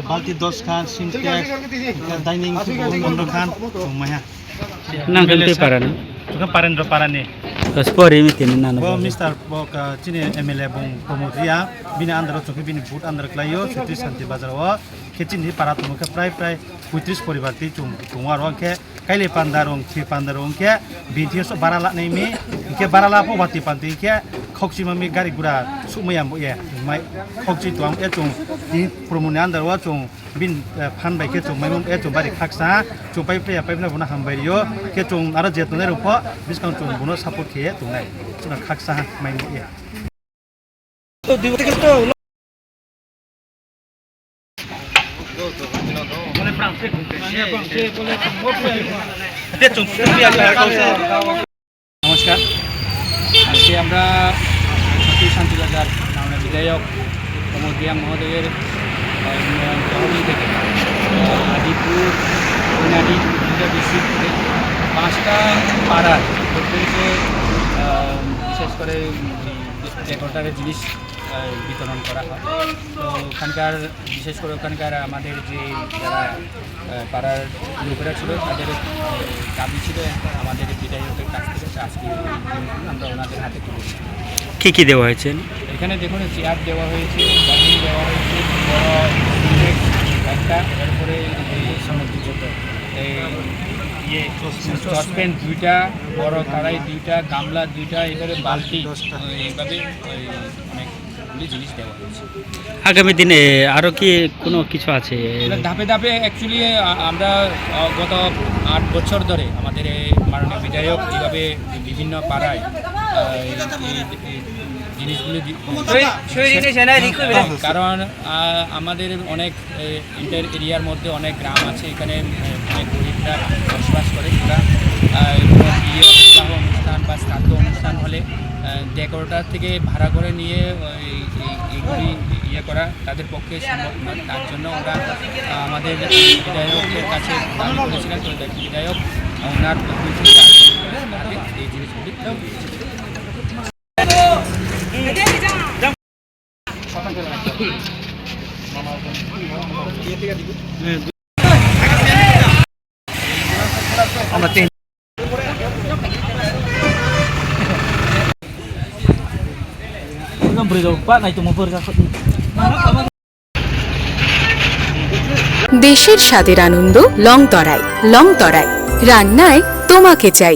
balti 10 khan sintek dining 15 khan maya nang kan paran juga parendra parane spori mitin nana bo Mr. Bok chini MLA bong promotia bina andro choki bini boot andro klayo chutri santi bazar wa kechini parat muka prai 35 poribar ti tungwar wa ke kaile pandarong thi pandarong ke binti so barala nei mi ke barala po bati panti ke khokchi mami gari gura sumayam ye mai khokchi tuang e chung ni promone andro wa chung bin phan bai ke chung mai mum e chung bari khaksa chung pai pai na buna hambai yo ke chung ara jetone rupo discount chung buno support ke chung nai chung khaksa mai mo ye to dibo ke to boleh praktek নমস্কার আজকে আমরা সতীশ শান্তিবাজার মাননীয় বিধায়ক প্রমোদ রিয়াং মহোদয়ের তহবিল থেকে Adipur কইনাডি district থেকে 5টা পাড়ার প্রত্যেকে বিশেষ করে ডেকোরেটরের জিনিস বিতরণ করা হয়। তো ওখানকার বিশেষ করে ওখানকার আমাদের যে যারা পাড়ার লোকেরা ছিল তাদের দাবি ছিল আমাদের বিধায়কের কাছ থেকে আজকে আমরা ওনাদের হাতে তুলে দিই। কি দেওয়া হয়েছে এখানে দেখুন চেয়ার দেওয়া হয়েছে, ডাইনিং দেওয়া হয়েছে, বড় একটা, এরপরে সসপ্যান 2টা, বড় কড়াই 2টা, গামলা 2টা, এবারে বালতি এইভাবে অনেকগুলি জিনিস দেওয়া হয়েছে। আগামী দিনে আরো কি কোনো কিছু আছে? ধাপে ধাপে অ্যাকচুয়ালি আমরা গত 8 বছর ধরে আমাদের মাননীয় বিধায়ক এইভাবে বিভিন্ন পাড়ায় জিনিসগুলি কারণ আমাদের অনেক ইন্টার এরিয়ার মধ্যে অনেক গ্রাম আছে, এখানে অনেক গরিবরা বসবাস করে। ওরা কোনো বিয়ে বিবাহ অনুষ্ঠান বা শ্রাদ্ধ অনুষ্ঠান হলে ডেকোরেটর থেকে ভাড়া করে নিয়ে এইগুলি করা তাদের পক্ষে সম্ভব নয়। তার জন্য ওরা আমাদের বিধায়কের কাছে দাবি করেছিলেন, তো বিধায়ক ওনার এই জিনিসগুলি দেশের স্বাদের আনন্দ লংতরাই রান্নায় তোমাকে চাই।